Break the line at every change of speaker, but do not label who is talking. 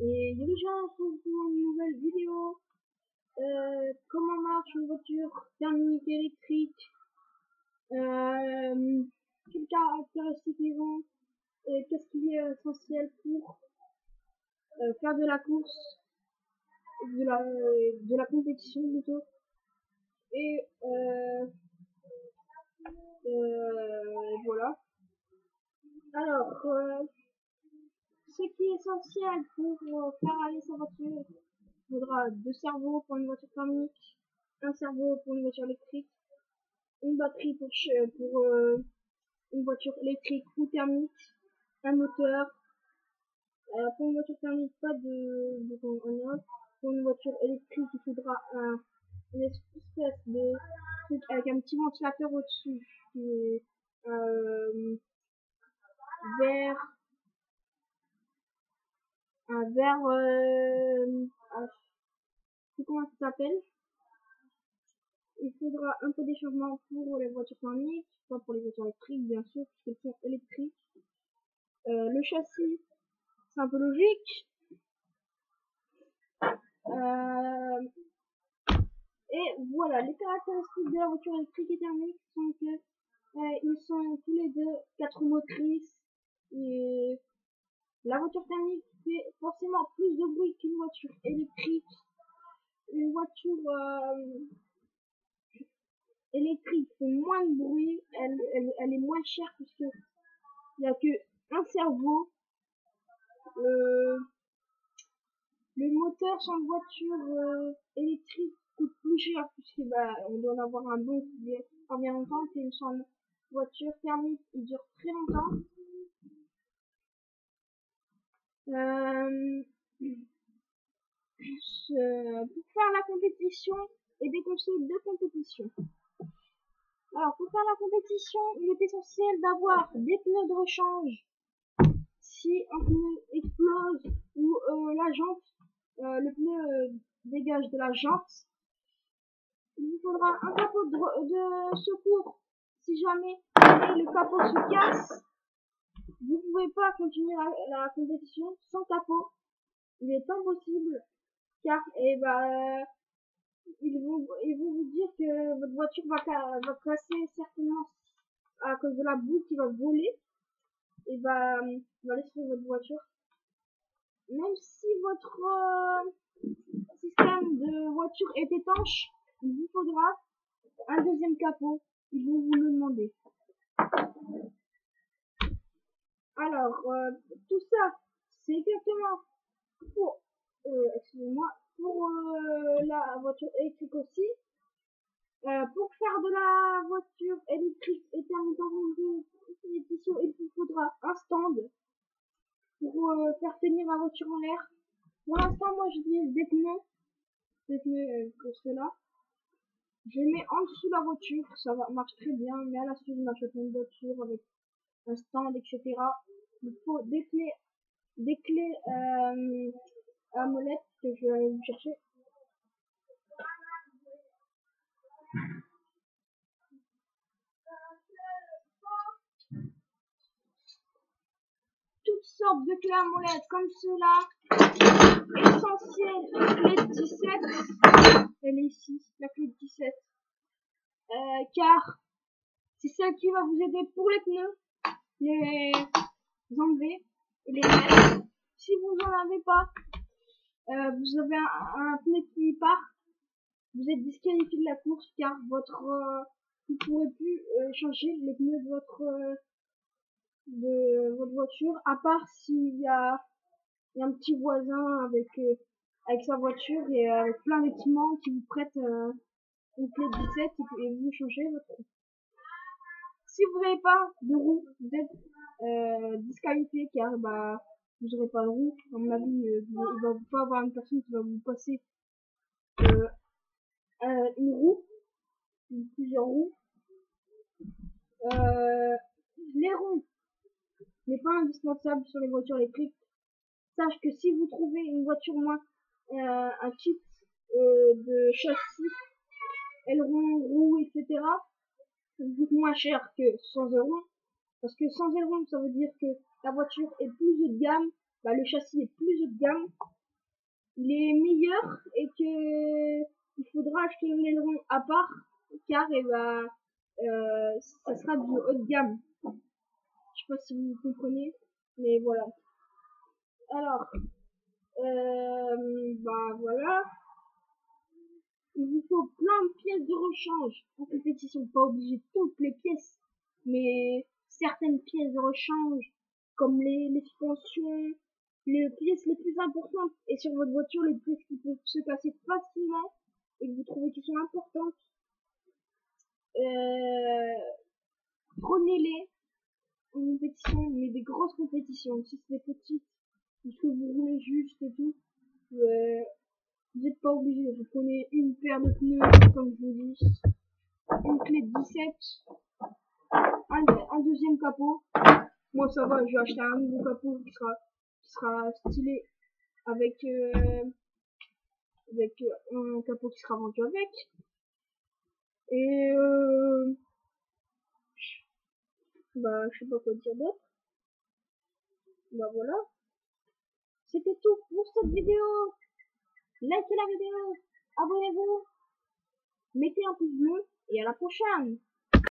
Et yo les gens, pour une nouvelle vidéo. Comment marche une voiture thermique électrique, quelles caractéristiques ils ont, et qu'est-ce qui est essentiel pour faire de la course, de la compétition plutôt. Et voilà. Alors, ce qui est essentiel pour faire aller sa voiture, il faudra 2 cerveaux pour une voiture thermique, un cerveau pour une voiture électrique, une batterie pour une voiture électrique ou thermique, un moteur. Pour une voiture thermique, pas de on-off. Pour une voiture électrique, il faudra une espèce de truc avec un petit ventilateur au-dessus qui est vert, un verre, je sais comment ça s'appelle. Il faudra un peu d'échauffement pour les voitures thermiques, pas pour les voitures électriques bien sûr, puisqu'elles sont électriques. Le châssis, c'est un peu logique. Et voilà, les caractéristiques de la voiture électrique et thermique sont que ils sont tous les deux 4 roues motrices. Et la voiture thermique fait forcément plus de bruit qu'une voiture électrique. Une voiture électrique fait moins de bruit, elle est moins chère puisque il n'y a que un cerveau. Le moteur sur une voiture électrique coûte plus cher puisque on doit en avoir un bon qui dure bien longtemps, que sur une voiture thermique il dure très longtemps. Pour faire la compétition et des conseils de compétition. Alors pour faire la compétition, il est essentiel d'avoir des pneus de rechange si un pneu explose ou la jante, le pneu dégage de la jante. Il vous faudra un capot de secours si jamais le capot se casse. Vous ne pouvez pas continuer la compétition sans capot. Il est impossible car ils vont vous dire que votre voiture va casser certainement à cause de la boue qui va voler et va aller sur votre voiture. Même si votre système de voiture est étanche, il vous faudra un deuxième capot. Ils vont vous le demander. Alors, tout ça, c'est exactement pour, excusez-moi, pour la voiture électrique aussi. Pour faire de la voiture électrique et thermique dans une compétition, il vous faudra un stand pour faire tenir la voiture en l'air. Pour l'instant, moi, j'utilise des pneus pour cela. Je les mets en dessous de la voiture, ça marche très bien, mais à la suite, je m'achète une voiture avec un stand, etc. Il faut des clés à molette que je vais aller vous chercher. Toutes sortes de clés à molette comme cela, essentielle, la clé 17, elle est ici, la clé 17, car c'est celle qui va vous aider pour les pneus, les enlever et les mettre. Si vous en avez pas, vous avez un pneu qui part, vous êtes disqualifié de la course car vous ne pourrez plus changer les pneus de votre voiture, à part s'il y a un petit voisin avec sa voiture et avec plein d'équipements qui vous prête une clé 17 et vous changez votre roue. Si vous n'avez pas de roue, vous êtes disqualifié car vous n'aurez pas de roue. À mon avis, il va pas avoir une personne qui va vous passer une roue, plusieurs roues. Les roues n'est pas indispensable sur les voitures électriques. Sache que si vous trouvez une voiture un kit de châssis, aileron, roues, etc., ça coûte moins cher que 100 €. Parce que 100 €, ça veut dire que la voiture est plus haut de gamme bah, le châssis est plus haut de gamme, il est meilleur et que il faudra acheter l'aileron à part car ça sera du haut de gamme. Je sais pas si vous comprenez, mais voilà. Alors, bah voilà. Il vous faut plein de pièces de rechange en compétition. Pas obligé toutes les pièces, mais certaines pièces de rechange, comme les suspensions, les pièces les plus importantes, et sur votre voiture, les pièces qui peuvent se casser facilement et que vous trouvez qui sont importantes. Prenez-les en compétition, mais des grosses compétitions. Si c'est des petites, parce que vous roulez juste et tout, vous n'êtes pas obligé. Vous prenez une paire de pneus, comme je vous dis, une clé de 17, un deuxième capot. Moi ça va, je vais acheter un nouveau capot qui sera stylé avec un capot qui sera vendu avec. Et bah je sais pas quoi dire d'autre. Bah voilà. C'était tout pour cette vidéo. Likez la vidéo, abonnez-vous, mettez un pouce bleu et à la prochaine.